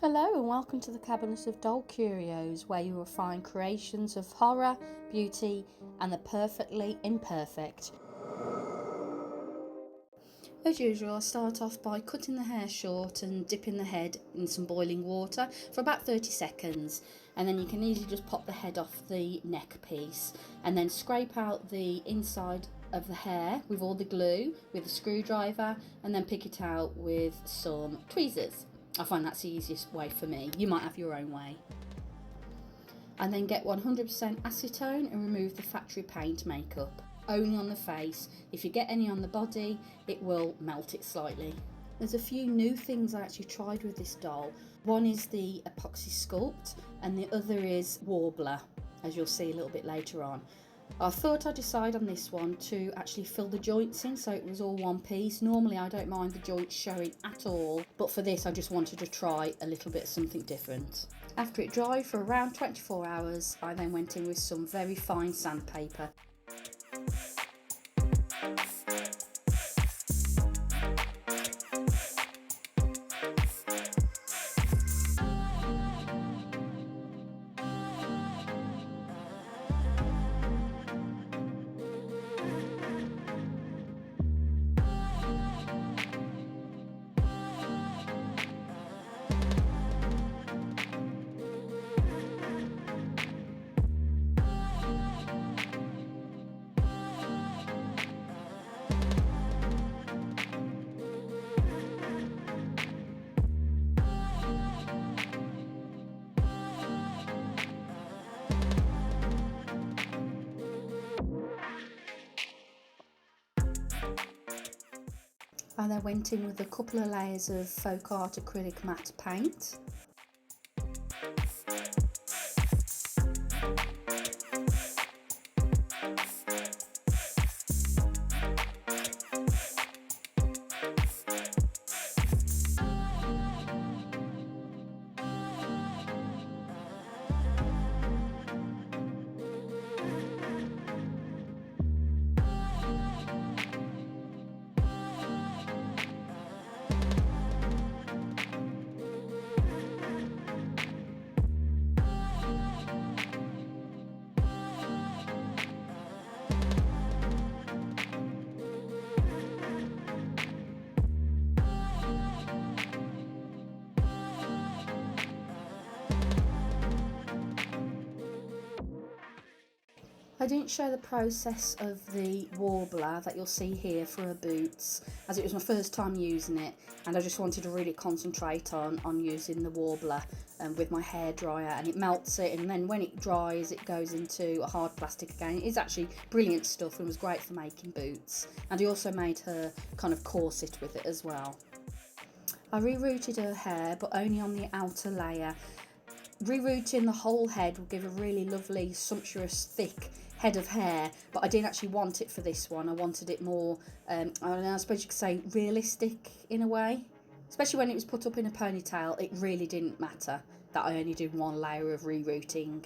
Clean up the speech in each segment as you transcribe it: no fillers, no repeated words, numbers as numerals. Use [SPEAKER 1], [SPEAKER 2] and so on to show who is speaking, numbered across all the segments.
[SPEAKER 1] Hello and welcome to the Cabinet of Doll Curios, where you will find creations of horror, beauty and the perfectly imperfect. As usual, I start off by cutting the hair short and dipping the head in some boiling water for about 30 seconds, and then you can easily just pop the head off the neck piece and then scrape out the inside of the hair with all the glue with a screwdriver, and then pick it out with some tweezers. I find that's the easiest way for me. You might have your own way. And then get 100% acetone and remove the factory paint makeup. Only on the face. If you get any on the body, it will melt it slightly. There's a few new things I actually tried with this doll. One is the Apoxie Sculpt and the other is Worbla, as you'll see a little bit later on. I thought I'd decide on this one to actually fill the joints in so it was all one piece. Normally I don't mind the joints showing at all, but for this I just wanted to try a little bit of something different. After it dried for around 24 hours, I then went in with some very fine sandpaper. I then went in with a couple of layers of Folk Art acrylic matte paint. I didn't show the process of the Worbla that you'll see here for her boots, as it was my first time using it and I just wanted to really concentrate on using the Worbla with my hairdryer, and it melts it, and then when it dries it goes into a hard plastic again. It's actually brilliant stuff and was great for making boots, and I also made her kind of corset with it as well. I rerouted her hair, but only on the outer layer. Rerouting the whole head will give a really lovely, sumptuous, thick head of hair, but I didn't actually want it for this one. I wanted it more, I don't know, I suppose you could say realistic in a way. Especially when it was put up in a ponytail, it really didn't matter that I only did one layer of rerouting.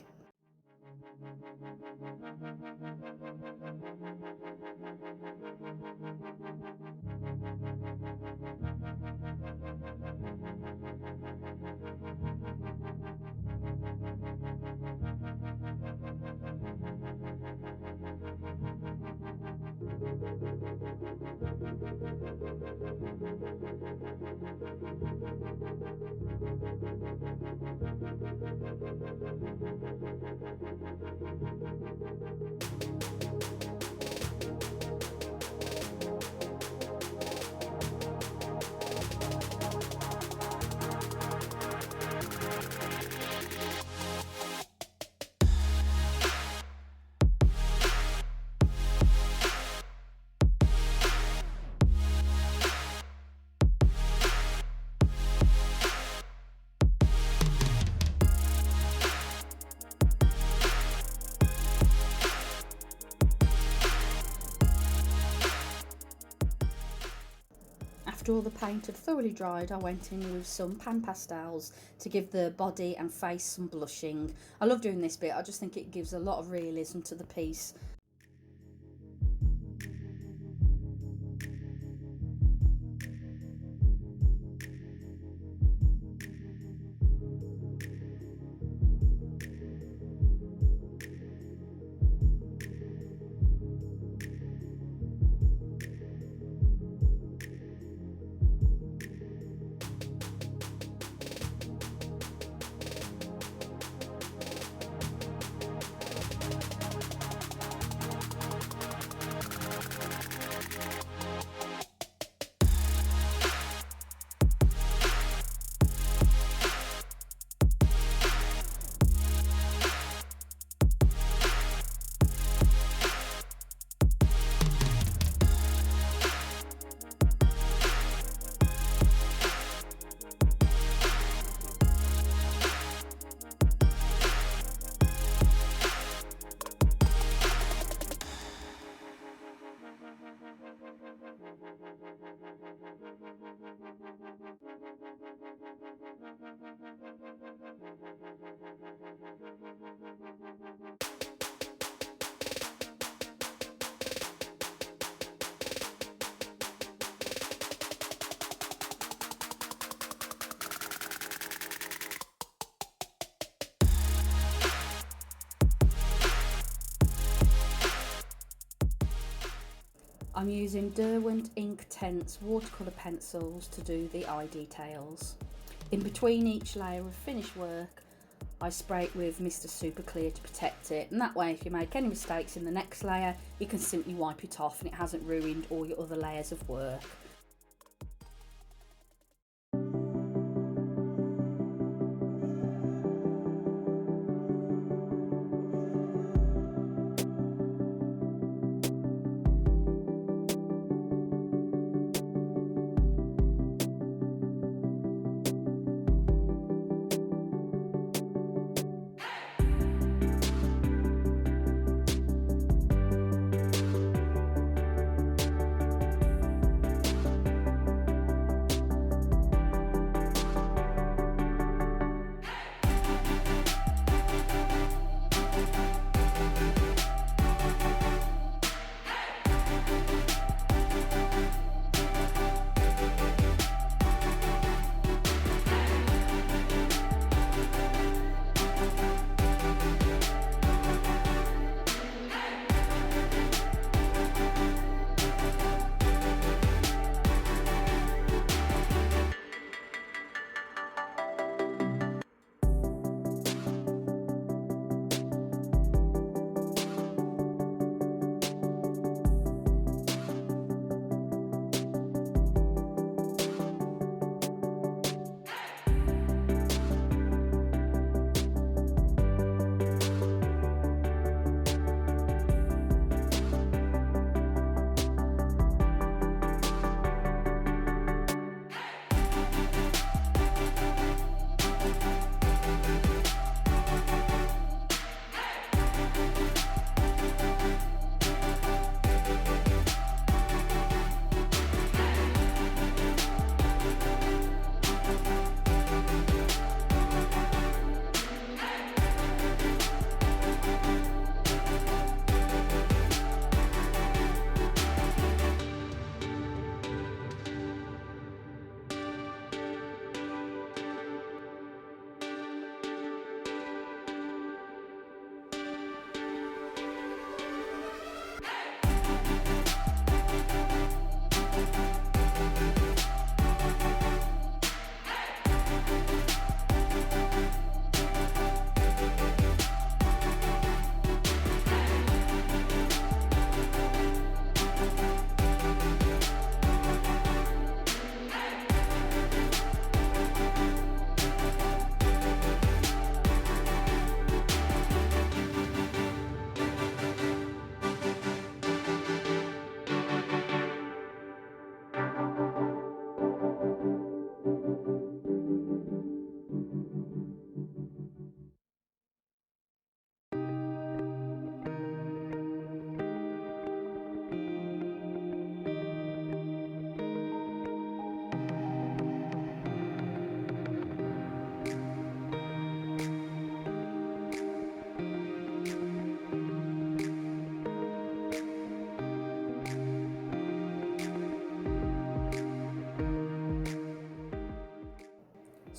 [SPEAKER 1] After all the paint had thoroughly dried, I went in with some Panpastels to give the body and face some blushing. I love doing this bit, I just think it gives a lot of realism to the piece. I'm using Derwent Inktense watercolour pencils to do the eye details. In between each layer of finish work, I spray it with Mr. Super Clear to protect it, and that way if you make any mistakes in the next layer, you can simply wipe it off and it hasn't ruined all your other layers of work.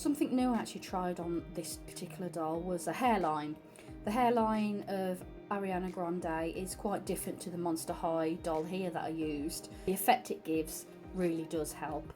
[SPEAKER 1] Something new I actually tried on this particular doll was a hairline. The hairline of Ariana Grande is quite different to the Monster High doll here that I used. The effect it gives really does help.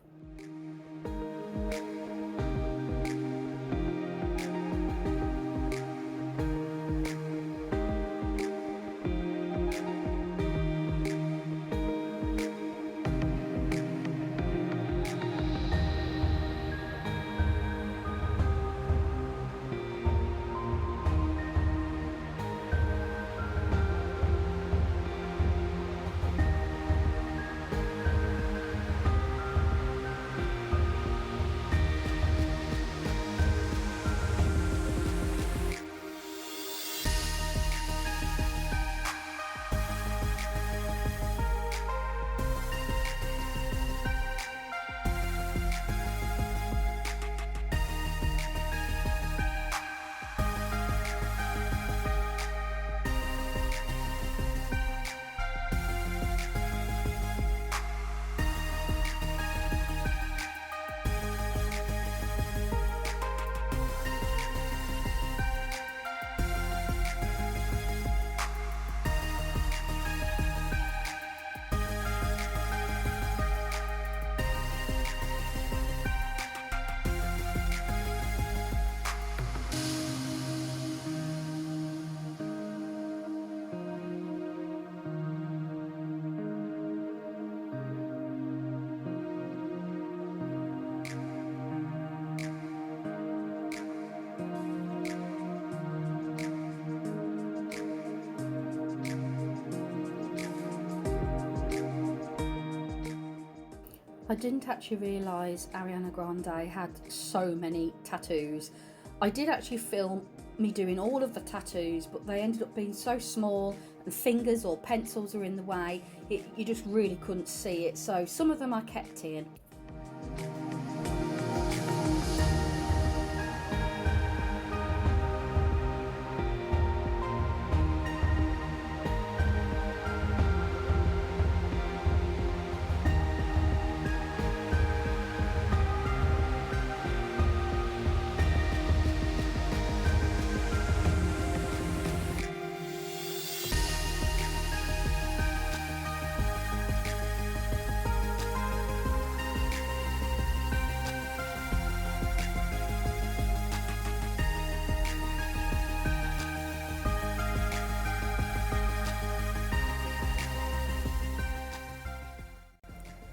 [SPEAKER 1] didn't actually realise Ariana Grande had so many tattoos. I did actually film me doing all of the tattoos, but they ended up being so small and fingers or pencils are in the way, you just really couldn't see it. So some of them I kept in.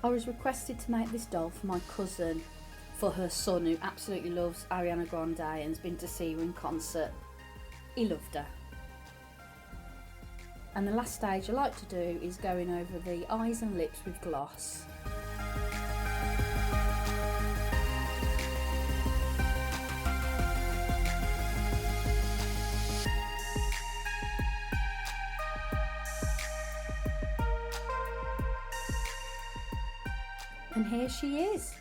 [SPEAKER 1] I was requested to make this doll for my cousin, for her son, who absolutely loves Ariana Grande and has been to see her in concert. He loved her. And the last stage I like to do is going over the eyes and lips with gloss. And here she is.